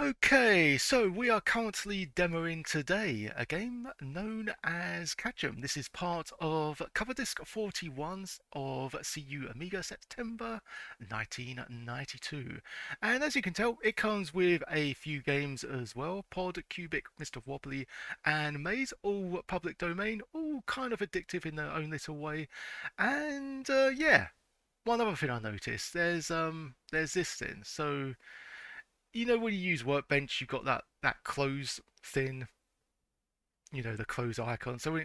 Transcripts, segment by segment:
Okay, so we are currently demoing today a game known as Catchem. This is part of cover disc 41 of CU Amiga September 1992. And as you can tell, it comes with a few games as well. Pod, QBic, Mr. Wobbly, and Maze, all public domain, all kind of addictive in their own little way. And yeah, one other thing I noticed, there's this thing. So when you use Workbench, you've got that close thing, the close icon. So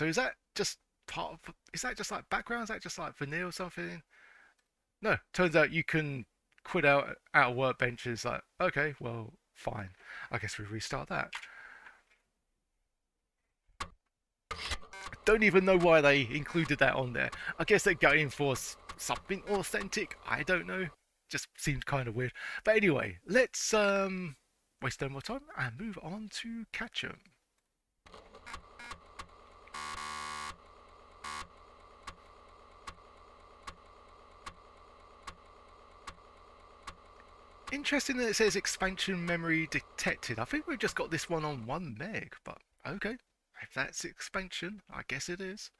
is that just part of? Is that just like background? Is that just like vanilla or something? No, turns out you can quit out of Workbench. Is like, okay, well, fine. I guess we restart that. Don't even know why they included that on there. I guess they're going for something authentic. I don't know. Just seemed kind of weird. But anyway, let's waste no more time and move on to Catchem. Interesting that it says expansion memory detected. I think we've just got this one on 1 meg, but okay. If that's expansion, I guess it is.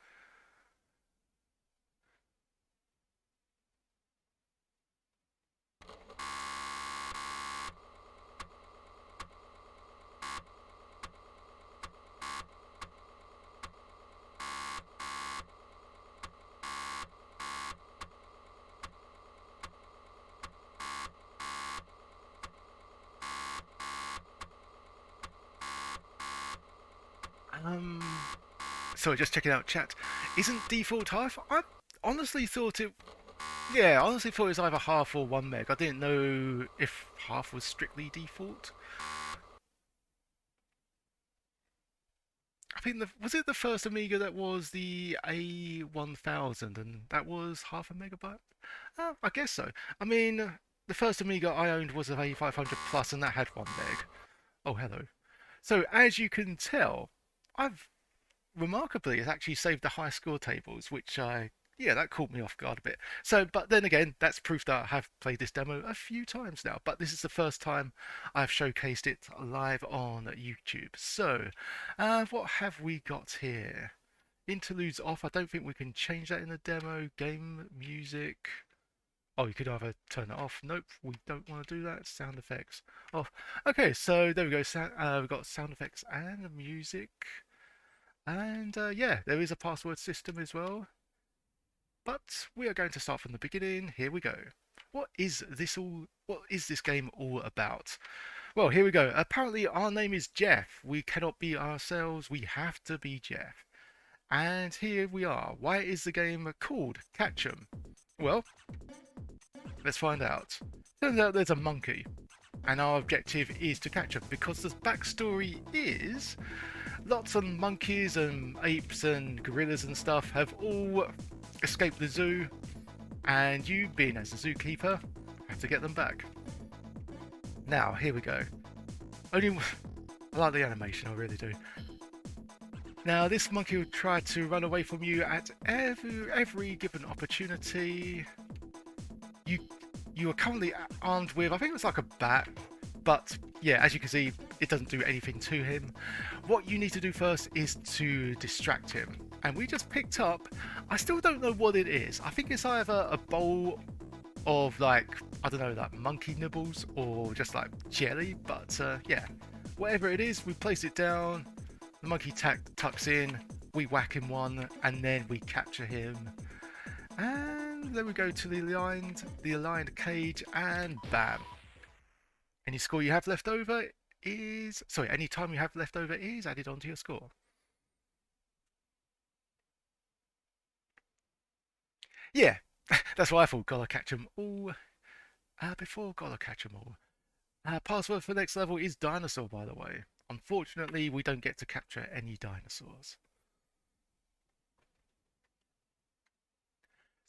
Um, so just checking out chat. Isn't default half? I honestly thought it. Yeah, I honestly thought it was either half or 1 meg. I didn't know if half was strictly default. I think was it the first Amiga that was the A1000 and that was half a megabyte? I guess so. I mean, the first Amiga I owned was an A500 Plus and that had 1 meg. Oh, hello. So as you can tell, I've remarkably it's actually saved the high score tables, which yeah, that caught me off guard a bit. So, but then again, that's proof that I have played this demo a few times now. But this is the first time I've showcased it live on YouTube. So, what have we got here? Interludes off. I don't think we can change that in the demo. Game music. Oh, you could either turn it off. Nope, we don't want to do that. Sound effects off. Okay, so there we go. We've got sound effects and music. And yeah, there is a password system as well. But we are going to start from the beginning. Here we go. What is this game all about? Well, here we go. Apparently our name is Jeff. We cannot be ourselves. We have to be Jeff. And here we are. Why is the game called Catchem? Well, let's find out. Turns out there's a monkey. And our objective is to catch him because the backstory is lots of monkeys and apes and gorillas and stuff have all escaped the zoo, and you, being as a zookeeper, have to get them back. Now, here we go. I like the animation, I really do. Now, this monkey will try to run away from you at every given opportunity. You are currently armed with, I think it's like a bat, but yeah, as you can see, it doesn't do anything to him. What you need to do first is to distract him. And we just picked up, I still don't know what it is. I think it's either a bowl of like, I don't know, like monkey nibbles or just like jelly, but yeah, whatever it is, we place it down, the monkey tucks in, we whack him one, and then we capture him. And then we go to the aligned cage, and bam. Any score you have left over is... Sorry, any time you have left over is added onto your score. Yeah, that's what I thought. Gotta catch them all. Before gotta catch them all. Password for the next level is dinosaur, by the way. Unfortunately, we don't get to capture any dinosaurs.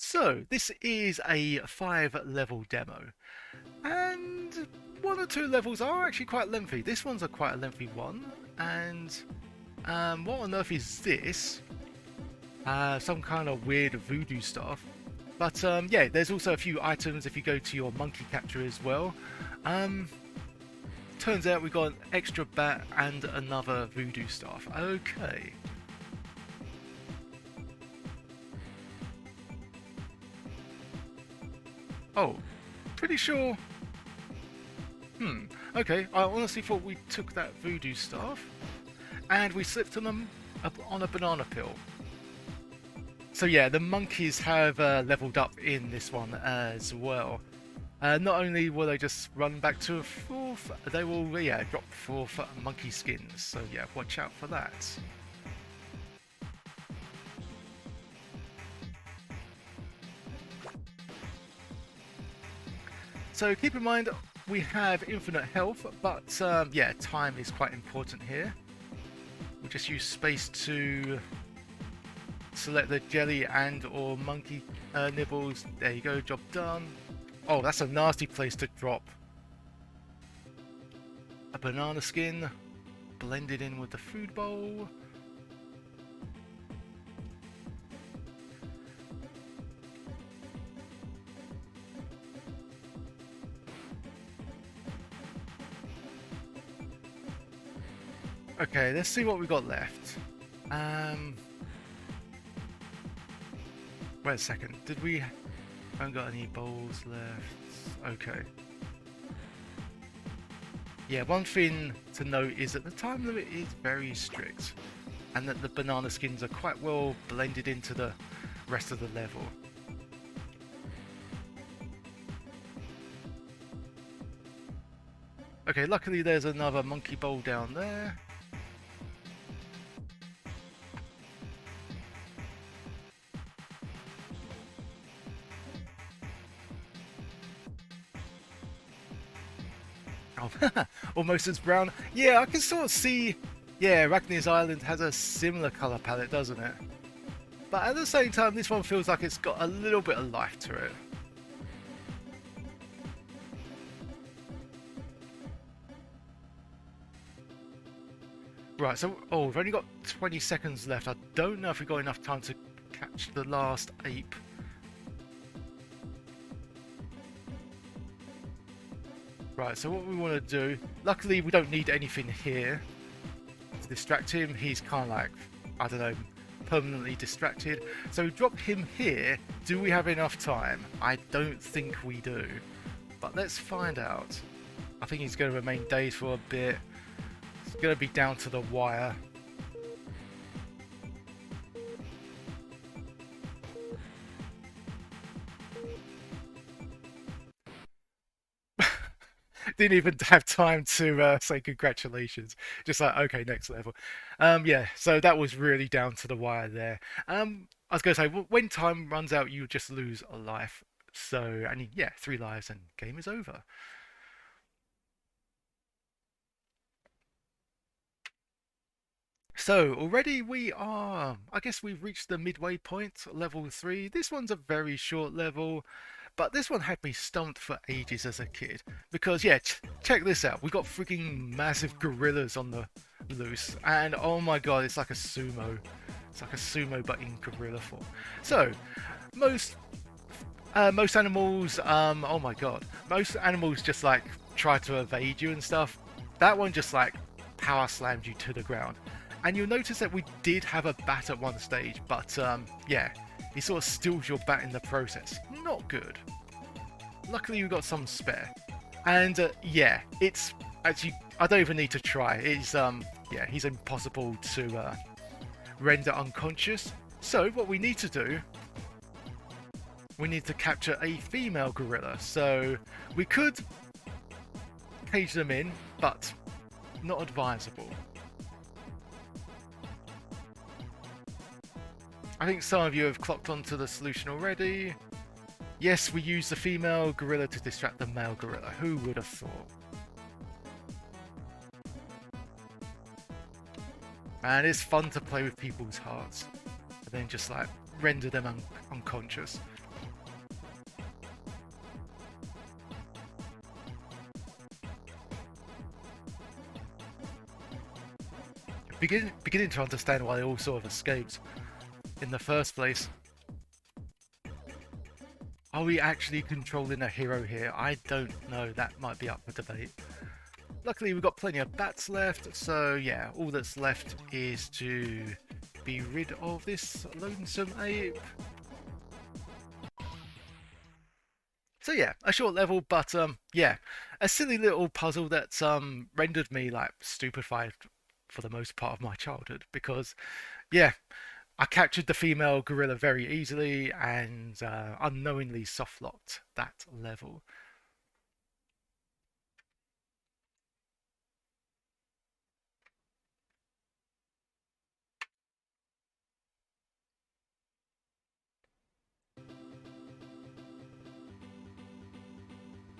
So, this is a 5-level demo. And one or two levels are actually quite lengthy. This one's quite a lengthy one. And what on earth is this? Some kind of weird voodoo stuff. But yeah, there's also a few items if you go to your monkey capture as well. Turns turns out we got an extra bat and another voodoo staff. Okay. Oh, pretty sure. Okay, I honestly thought we took that voodoo staff and we slipped on a banana peel. So yeah, the monkeys have leveled up in this one as well. Not only will they just run back to a fourth, they will drop fourth monkey skins. So yeah, watch out for that. So keep in mind we have infinite health, but yeah, time is quite important here. We'll just use space to select the jelly and or monkey nibbles. There you go, job done. Oh, that's a nasty place to drop a banana skin blended in with the food bowl. Okay, let's see what we got left. Wait a second. Did we? Haven't got any bowls left. Okay. Yeah, one thing to note is that the time limit is very strict, and that the banana skins are quite well blended into the rest of the level. Okay, luckily there's another monkey bowl down there. Oh, almost as brown. Yeah, I can sort of see. Yeah, Ragni's Island has a similar colour palette, doesn't it? But at the same time, this one feels like it's got a little bit of life to it. Right, so, oh, we've only got 20 seconds left. I don't know if we've got enough time to catch the last ape. Right, so what we want to do... Luckily, we don't need anything here to distract him. He's kind of like, I don't know, permanently distracted. So we drop him here. Do we have enough time? I don't think we do. But let's find out. I think he's going to remain dazed for a bit. It's going to be down to the wire. Didn't even have time to say congratulations. Just like, okay, next level. Yeah, so that was really down to the wire there. I was going to say, when time runs out, you just lose a life. So, and yeah, 3 lives and game is over. So already we are, I guess we've reached the midway point, level 3. This one's a very short level, but this one had me stumped for ages as a kid. Because yeah, check this out. We got freaking massive gorillas on the loose, and oh my god, it's like a sumo. It's like a sumo but in gorilla form. So, most animals, oh my god, most animals just like try to evade you and stuff. That one just like power slammed you to the ground. And you'll notice that we did have a bat at one stage, but yeah, he sort of steals your bat in the process. Not good. Luckily we got some spare. And yeah, it's actually, I don't even need to try. It's yeah, he's impossible to render unconscious. So what we need to do, we need to capture a female gorilla. So we could cage them in, but not advisable. I think some of you have clocked onto the solution already. Yes, we use the female gorilla to distract the male gorilla. Who would have thought? And it's fun to play with people's hearts and then just like render them unconscious. Beginning to understand why they all sort of escaped in the first place. Are we actually controlling a hero here? I don't know. That might be up for debate. luckily we've got plenty of bats left, so yeah, all that's left is to be rid of this lonesome ape. So yeah, a short level, but yeah, a silly little puzzle that's rendered me like stupefied for the most part of my childhood because yeah, I captured the female gorilla very easily and unknowingly softlocked that level.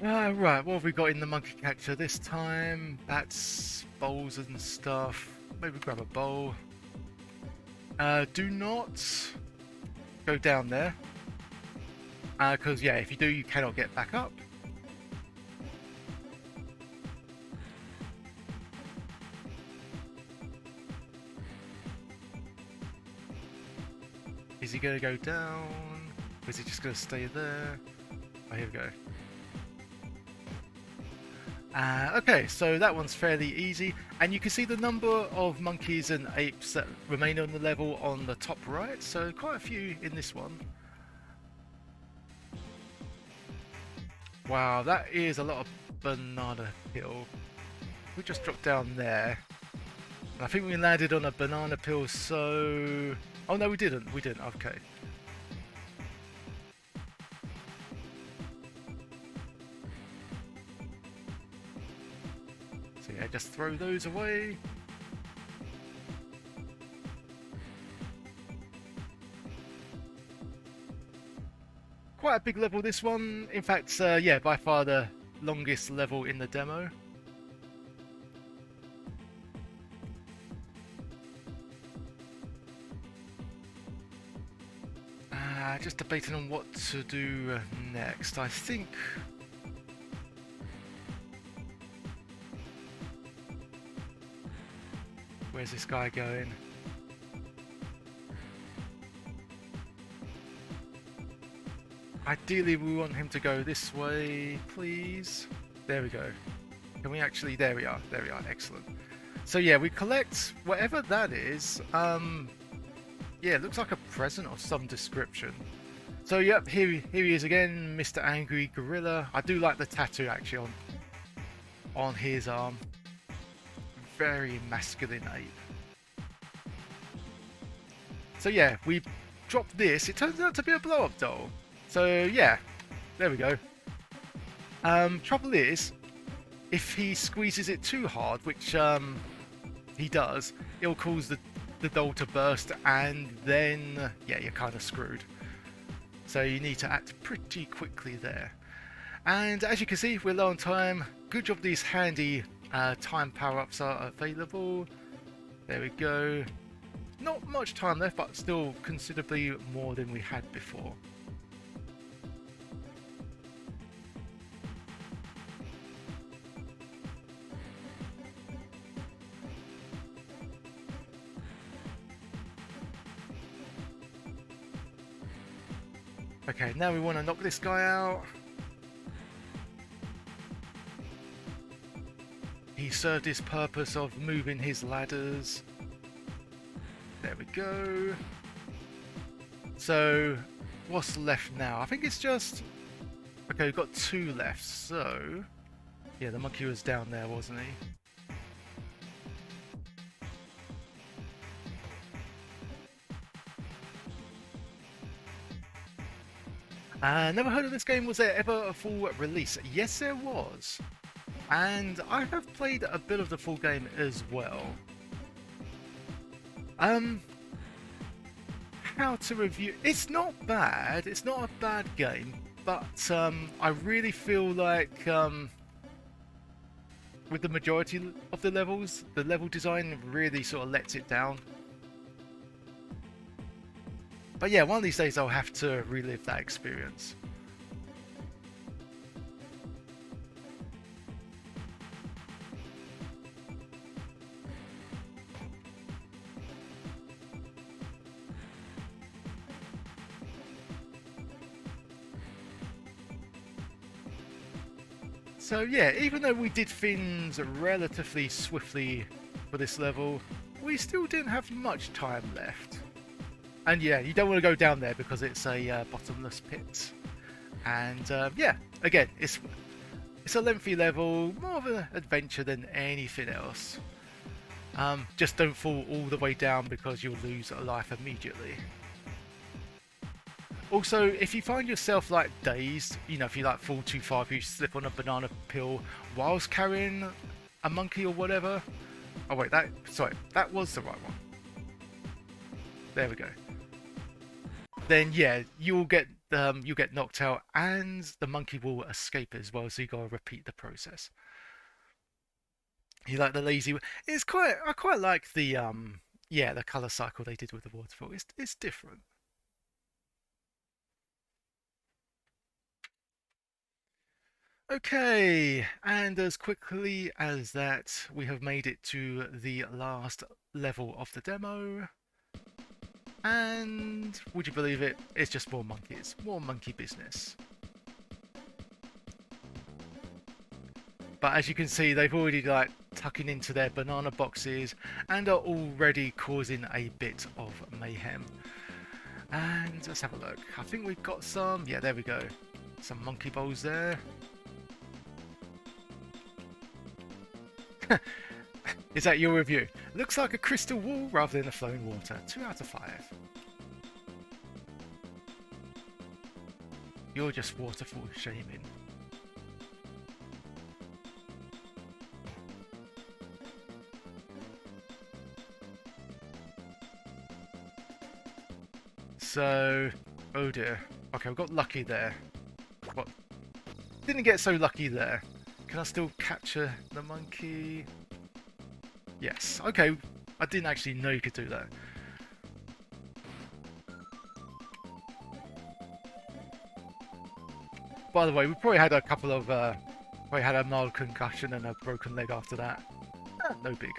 Right, what have we got in the monkey capture this time? Bats, bowls and stuff. Maybe grab a bowl. Do not go down there. Because, yeah, if you do, you cannot get back up. Is he going to go down? Or is he just going to stay there? Oh, here we go. Okay, so that one's fairly easy, and you can see the number of monkeys and apes that remain on the level on the top right, so quite a few in this one. Wow, that is a lot of banana peel. We just dropped down there, and I think we landed on a banana peel, so... Oh no, we didn't, okay. So yeah, just throw those away. Quite a big level this one. In fact, yeah, by far the longest level in the demo. Just debating on what to do next. I think... Where's this guy going? Ideally, we want him to go this way, please. There we go. Can we actually... There we are, excellent. So yeah, we collect whatever that is. Yeah, it looks like a present of some description. So yep, here he is again, Mr. Angry Gorilla. I do like the tattoo actually on his arm. Very masculine ape. So yeah, we dropped this. It turns out to be a blow-up doll. So yeah, there we go. Trouble is, if he squeezes it too hard, which he does, it'll cause the doll to burst, and then yeah, you're kind of screwed. So you need to act pretty quickly there. And as you can see, we're low on time. Good job these handy time power-ups are available. There we go. Not much time left, but still considerably more than we had before. Okay, now we want to knock this guy out. He served his purpose of moving his ladders. There we go. So, what's left now? I think it's just... Okay, we've got 2 left, so... Yeah, the monkey was down there, wasn't he? Never heard of this game. Was there ever a full release? Yes, there was. And I have played a bit of the full game as well. How to review... It's not bad. It's not a bad game. But I really feel like with the majority of the levels, the level design really sort of lets it down. But yeah, one of these days I'll have to relive that experience. So yeah, even though we did things relatively swiftly for this level, we still didn't have much time left. And yeah, you don't want to go down there because it's a bottomless pit. And yeah, again, it's a lengthy level, more of an adventure than anything else. Just don't fall all the way down because you'll lose a life immediately. Also, if you find yourself like dazed, you know, if you like fall too far, if you slip on a banana peel whilst carrying a monkey or whatever. Oh wait, that was the right one. There we go. Then yeah, you'll get knocked out, and the monkey will escape as well. So you gotta repeat the process. You like the lazy? I quite like the yeah, the color cycle they did with the waterfall. It's different. Okay, and as quickly as that, we have made it to the last level of the demo. And would you believe it? It's just more monkeys, more monkey business. But as you can see, they've already like tucking into their banana boxes and are already causing a bit of mayhem. And let's have a look. I think we've got some. Yeah, there we go. Some monkey bowls there. Is that your review? Looks like a crystal wall rather than a flowing water. 2 out of 5. You're just waterfall shaming. So, oh dear. Okay, we got lucky there. What? Didn't get so lucky there. Can I still capture the monkey? Yes. Okay. I didn't actually know you could do that. By the way, we probably had a couple of, we had a mild concussion and a broken leg after that. No big.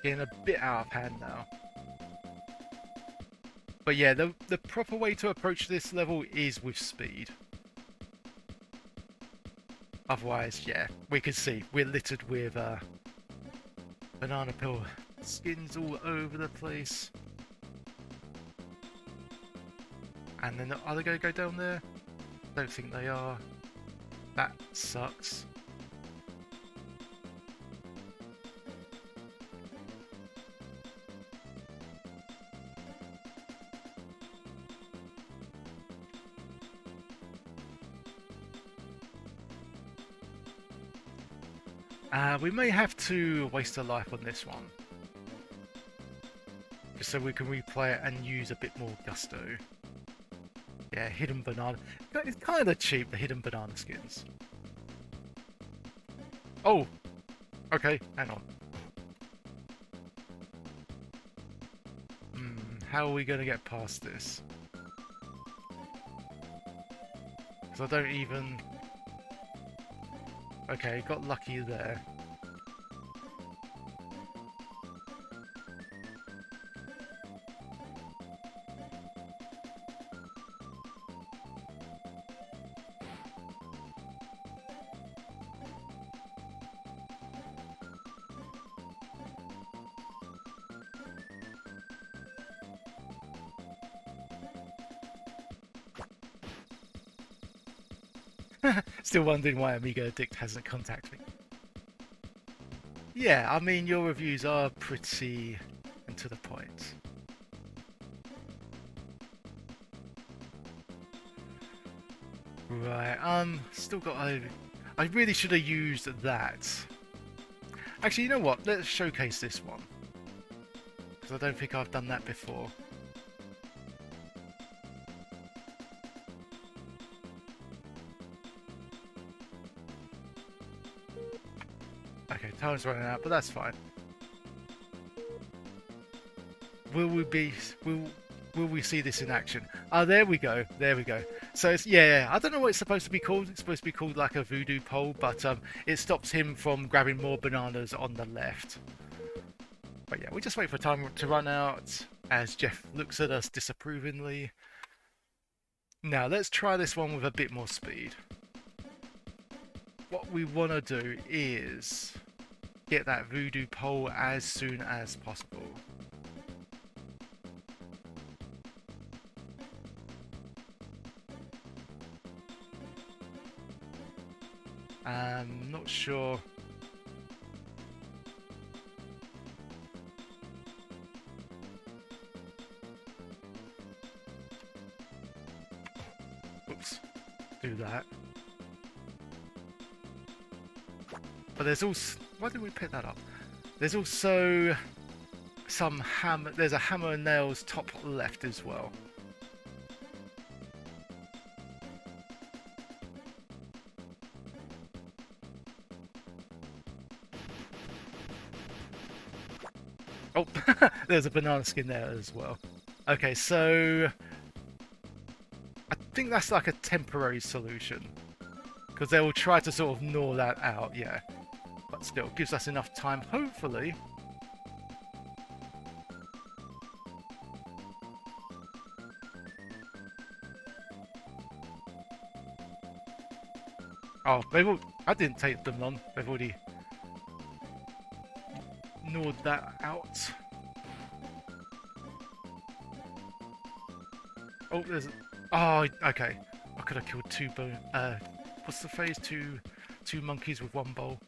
Getting a bit out of hand now. But yeah, the proper way to approach this level is with speed. Otherwise, yeah, we can see we're littered with banana peel skins all over the place. And then are they going to go down there? Don't think they are. That sucks. We may have to waste a life on this one. Just so we can replay it and use a bit more gusto. Yeah, hidden banana. It's kind of cheap, the hidden banana skins. Oh! Okay, hang on. How are we going to get past this? Because I don't even... Okay, got lucky there. Still wondering why Amigo Addict hasn't contacted me. Yeah, I mean, your reviews are pretty and to the point. Right, still got I really should have used that. Actually, you know what? Let's showcase this one. Because I don't think I've done that before. Okay, time's running out, but that's fine. Will we see this in action? Ah, there we go. There we go. So it's, yeah, I don't know what it's supposed to be called. It's supposed to be called like a voodoo pole, but it stops him from grabbing more bananas on the left. But yeah, we just wait for time to run out as Jeff looks at us disapprovingly. Now let's try this one with a bit more speed. What we want to do is get that voodoo pole as soon as possible. Not sure. Oops. Do that. But there's also... Why did we pick that up? There's also some hammer... There's a hammer and nails top left as well. Oh, there's a banana skin there as well. Okay, so... I think that's like a temporary solution. Because they will try to sort of gnaw that out, yeah. But still, gives us enough time, hopefully. Oh, they've all... I didn't take them long. They've already gnawed that out. Oh, there's... Oh, okay. I could have killed two bone... what's the phrase? Two monkeys with one bowl.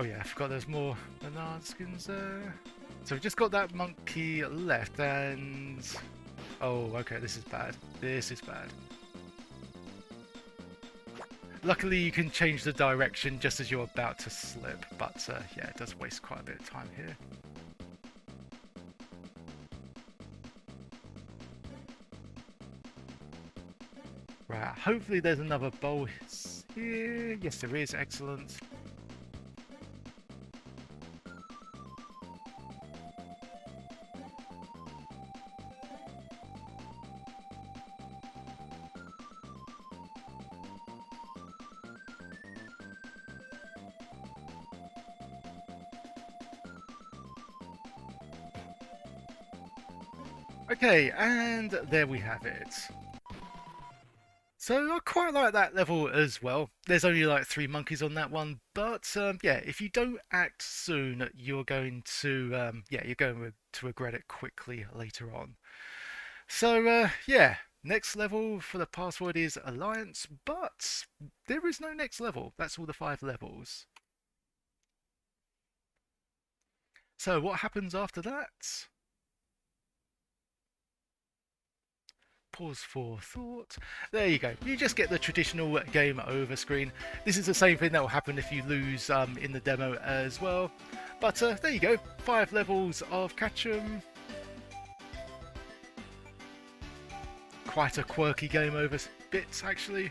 Oh yeah, I forgot there's more banana skins there. So we've just got that monkey left and... Oh, okay, this is bad. This is bad. Luckily you can change the direction just as you're about to slip, but yeah, it does waste quite a bit of time here. Right, hopefully there's another bowl here. Yes, there is. Excellent. Okay, and there we have it. So I quite like that level as well. There's only like 3 monkeys on that one, but yeah, if you don't act soon, you're going to you're going to regret it quickly later on. So yeah, next level for the password is Alliance, but there is no next level. That's all the 5 levels. So what happens after that? Pause for thought. There you go. You just get the traditional game over screen. This is the same thing that will happen if you lose in the demo as well. But there you go. 5 levels of Catchem. Quite a quirky game over bits, actually.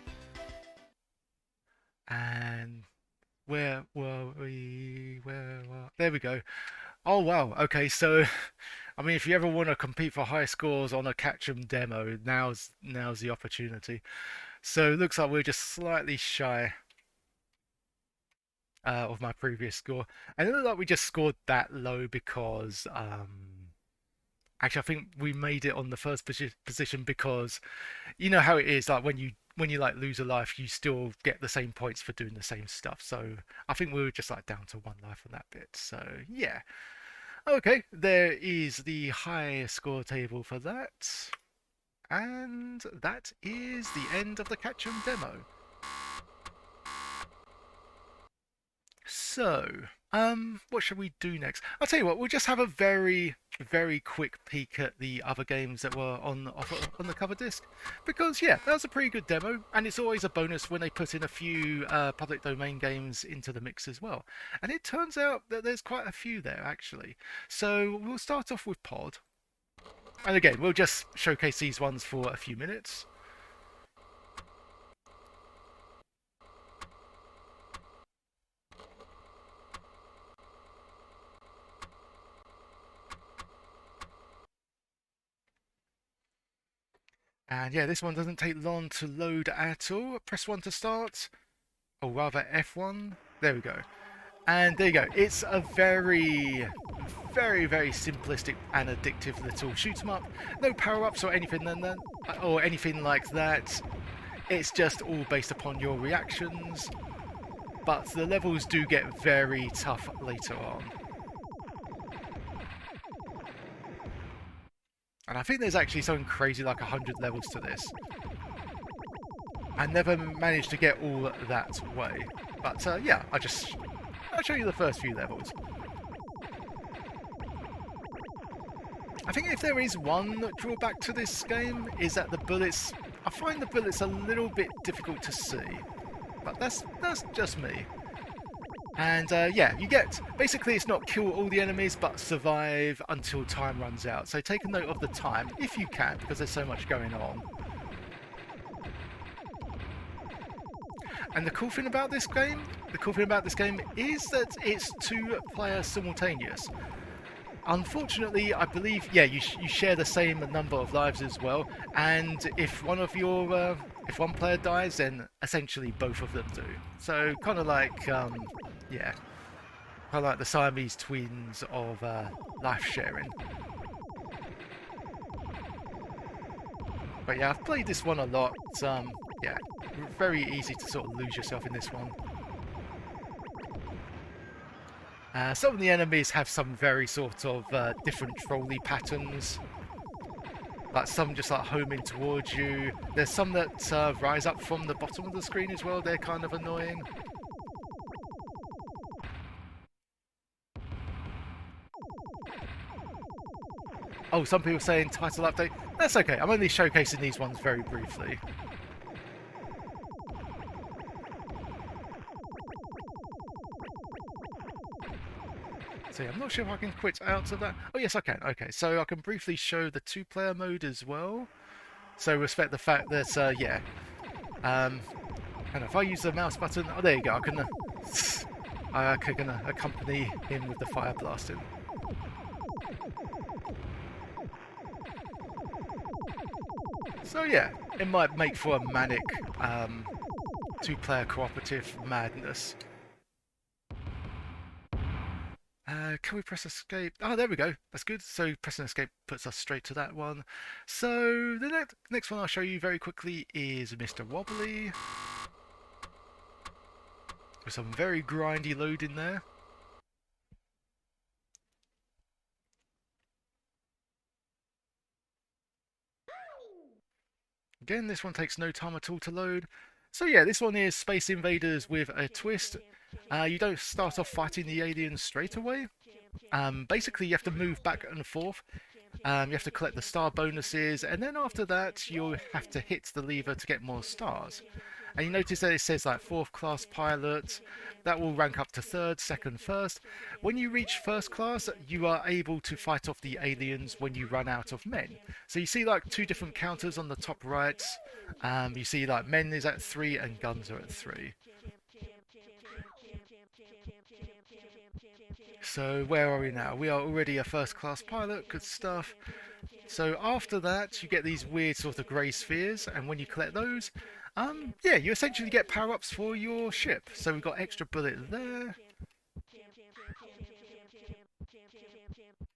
And where were we? There we go. Oh wow. Okay, so I mean, if you ever want to compete for high scores on a Catchem demo, now's the opportunity. So it looks like we're just slightly shy of my previous score, and it looks like we just scored that low because actually I think we made it on the first position because you know how it is, like when you like lose a life, you still get the same points for doing the same stuff. So I think we were just like down to 1 life on that bit. So yeah. Okay, there is the high score table for that. And that is the end of the Catchem demo. So, What should we do next? I'll tell you what, we'll just have a very quick peek at the other games that were on offer on the cover disc. Because, yeah, that was a pretty good demo, and it's always a bonus when they put in a few public domain games into the mix as well. And it turns out that there's quite a few there, actually. So we'll start off with Pod. And again, we'll just showcase these ones for a few minutes. And yeah, this one doesn't take long to load at all. Press 1 to start, or rather F1. There we go. And there you go. It's a very simplistic and addictive little shoot 'em up. No power-ups or anything like that. It's just all based upon your reactions. But the levels do get very tough later on. And I think there's actually something crazy like 100 levels to this. I never managed to get all that way. But yeah, I'll show you the first few levels. I think if there is one drawback to this game is that the bullets... I find the bullets a little bit difficult to see. But that's just me. And yeah, you get... Basically, it's not kill all the enemies, but survive until time runs out. So take a note of the time, if you can, because there's so much going on. And the cool thing about this game is that it's 2-player simultaneous. Unfortunately, I believe, yeah, you share the same number of lives as well. And if one of your, if one player dies, then essentially both of them do. So kind of like, yeah, kind of like the Siamese twins of life sharing. But yeah, I've played this one a lot. Yeah, very easy to sort of lose yourself in this one. Some of the enemies have some very sort of different trolley patterns. Like some just like homing towards you. There's some that rise up from the bottom of the screen as well. They're kind of annoying. Oh, some people saying title update. That's okay. I'm only showcasing these ones very briefly. So yeah, I'm not sure if I can quit out of that. Oh yes, I can. Okay, so I can briefly show the 2-player mode as well. So respect the fact that, yeah. And if I use the mouse button, oh there you go. I can accompany him with the fire blasting. So yeah, it might make for a manic 2-player cooperative madness. Can we press escape? Oh, there we go. That's good. So pressing escape puts us straight to that one. So the next one I'll show you very quickly is Mr. Wobbly. With some very grindy loading there. Again, this one takes no time at all to load. So yeah, this one is Space Invaders with a twist. You don't start off fighting the aliens straight away. Basically, you have to move back and forth. You have to collect the star bonuses, and then after that, you'll have to hit the lever to get more stars. And you notice that it says like 4th class pilot. That will rank up to 3rd, 2nd, 1st. When you reach 1st class, you are able to fight off the aliens when you run out of men. So you see like 2 different counters on the top right. You see like men is at 3 and guns are at 3. So where are we now? We are already a 1st class pilot, good stuff. So after that, you get these weird sort of grey spheres, and when you collect those, yeah, you essentially get power-ups for your ship. So we've got extra bullet there.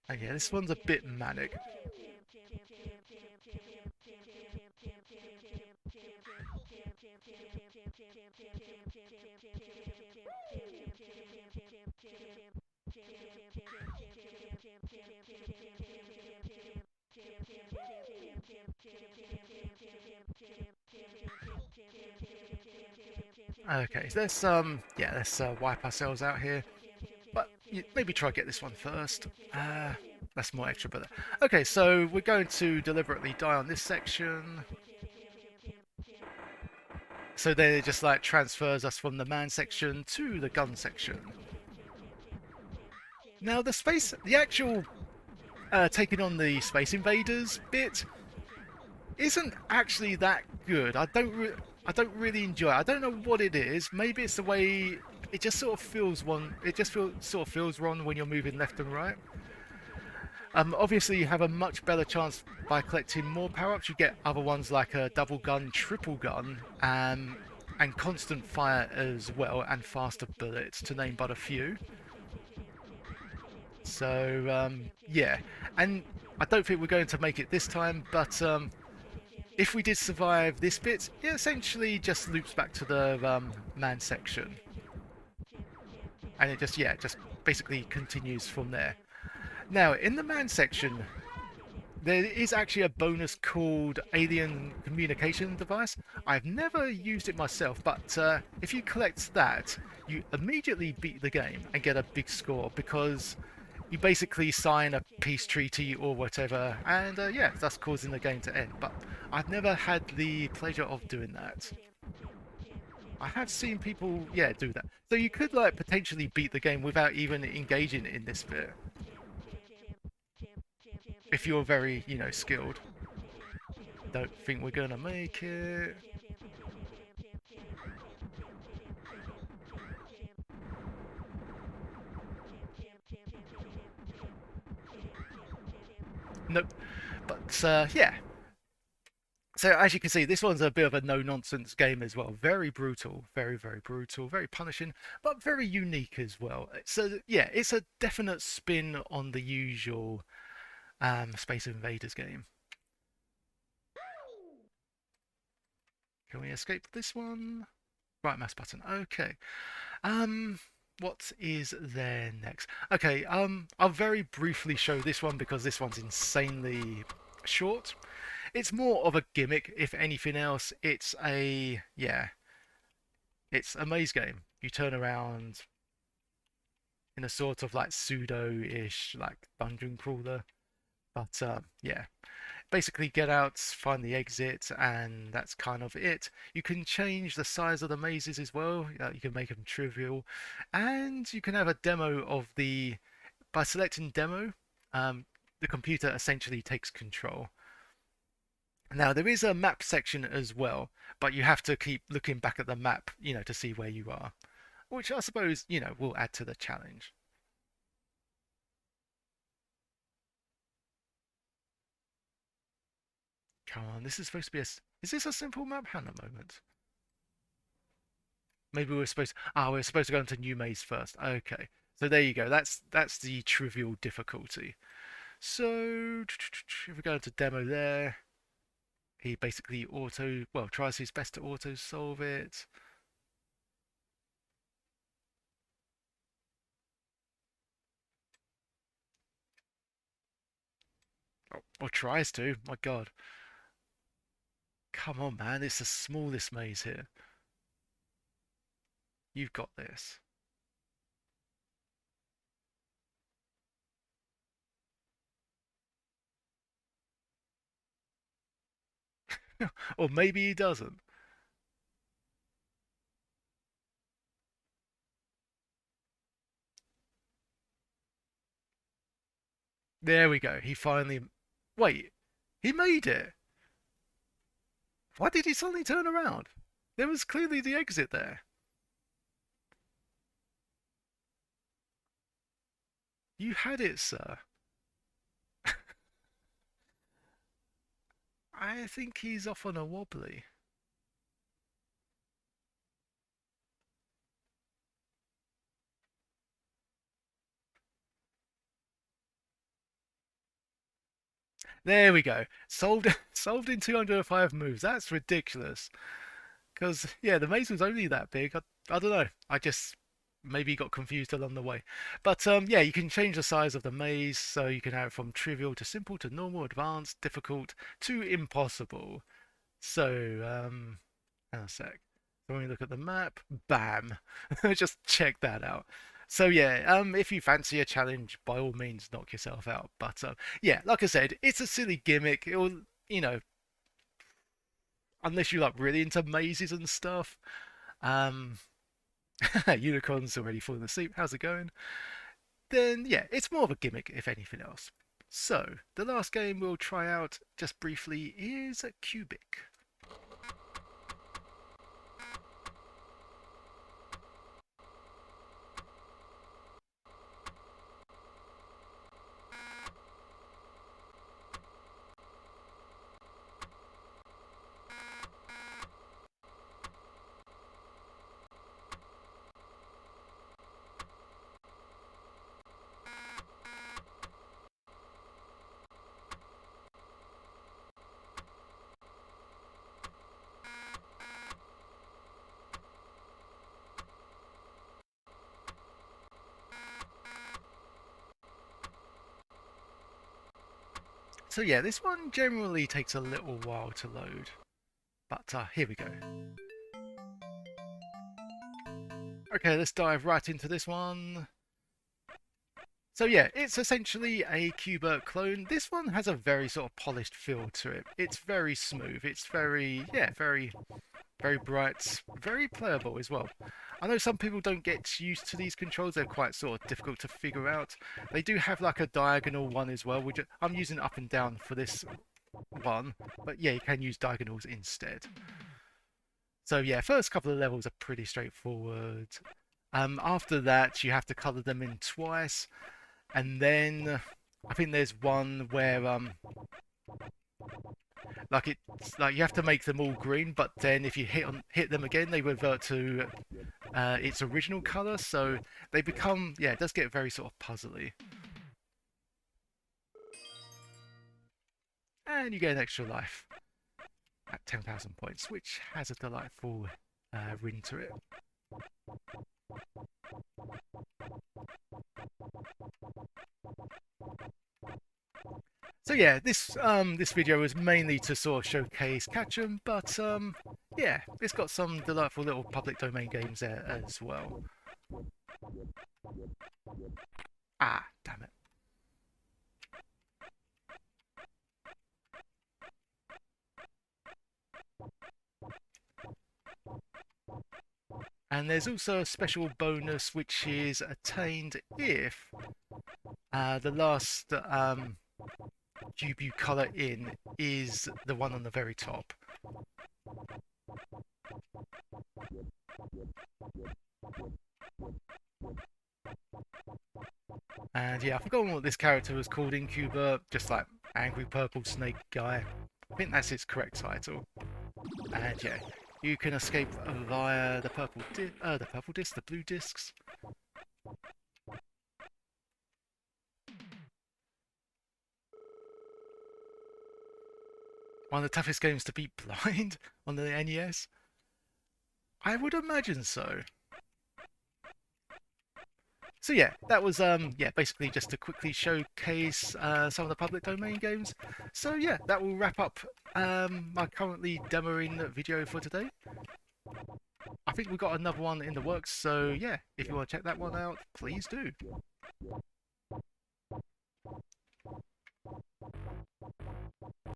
And yeah, this one's a bit manic. Okay, so let's wipe ourselves out here. But maybe try get this one first. That's more extra, but okay. So we're going to deliberately die on this section. So then it just like transfers us from the man section to the gun section. Now the actual taking on the Space Invaders bit isn't actually that good. I don't really enjoy it. I don't know what it is. Maybe it's the way it just sort of feels one. It just sort of feels wrong when you're moving left and right. Obviously, you have a much better chance by collecting more power-ups. You get other ones like a double gun, triple gun, and constant fire as well, and faster bullets, to name but a few. So yeah, and I don't think we're going to make it this time, but if we did survive this bit, it essentially just loops back to the man section, and it just just basically continues from there. Now, in the man section, there is actually a bonus called Alien Communication Device. I've never used it myself, but if you collect that, you immediately beat the game and get a big score because you basically sign a peace treaty or whatever, and yeah, that's causing the game to end. But I've never had the pleasure of doing that. I have seen people, yeah, do that. So you could like potentially beat the game without even engaging in this bit if you're very, skilled. Don't think we're gonna make it. Nope. But yeah. So as you can see, this one's a bit of a no-nonsense game as well. Very brutal, very, very brutal, very punishing, but very unique as well. So yeah, it's a definite spin on the usual Space Invaders game. Can we escape this one? Right mouse button. Okay. Um, what is there next? Okay. I'll very briefly show this one because this one's insanely short. It's more of a gimmick, if anything else. It's a maze game. You turn around in a sort of like pseudo-ish like dungeon crawler, but yeah. Basically get out, find the exit, and that's kind of it. You can change the size of the mazes as well. You can make them trivial, and you can have a demo of the. By selecting demo, the computer essentially takes control. Now there is a map section as well, but you have to keep looking back at the map, to see where you are, which I suppose, will add to the challenge. Come on, this is supposed to be a. Is this a simple map? Hang on a moment. Maybe we're supposed. We're supposed to go into new maze first. Okay, so there you go. That's the trivial difficulty. So if we go into demo there, he basically tries his best to auto solve it. Or tries to. My God. Come on, man. It's the smallest maze here. You've got this. Or maybe he doesn't. There we go. He finally. Wait. He made it. Why did he suddenly turn around? There was clearly the exit there. You had it, sir. I think he's off on a wobbly. There we go. Solved solved in 205 moves. That's ridiculous. Because, yeah, the maze was only that big. I don't know. I just maybe got confused along the way. But, yeah, you can change the size of the maze. So you can have it from trivial to simple to normal, advanced, difficult to impossible. So, hang on a sec. So when we look at the map, bam. Just check that out. So yeah, if you fancy a challenge, by all means, knock yourself out. But yeah, like I said, it's a silly gimmick. It'll, unless you like really into mazes and stuff. Um, Unicorn's already falling asleep. How's it going? Then yeah, it's more of a gimmick if anything else. So the last game we'll try out just briefly is QBic. So yeah, this one generally takes a little while to load, but here we go. Okay, let's dive right into this one. So yeah, it's essentially a QBic clone. This one has a very sort of polished feel to it. It's very smooth. It's very, yeah, very bright, very playable as well. I know some people don't get used to these controls. They're quite sort of difficult to figure out. They do have like a diagonal one as well, which I'm using up and down for this one. But yeah, you can use diagonals instead. So yeah, first couple of levels are pretty straightforward. After that, you have to color them in twice. And then I think there's one where like it's like you have to make them all green, but then if you hit them again, they revert to its original color. So they become, yeah, it does get very sort of puzzly. And you get an extra life at 10,000 points, which has a delightful ring to it. So yeah, this video was mainly to sort of showcase Catchem, but yeah, it's got some delightful little public domain games there as well. Ah, damn it. And there's also a special bonus which is attained if the last cube you colour in is the one on the very top. And yeah, I've forgotten what this character was called in Cuba, just like Angry Purple Snake Guy. I think that's its correct title. And yeah, you can escape via the purple disc, the blue discs. One of the toughest games to beat blind on the NES. I would imagine so. So yeah, that was yeah, basically just to quickly showcase some of the public domain games. So yeah, that will wrap up my currently demoing video for today. I think we've got another one in the works, so yeah, if you want to check that one out, please do.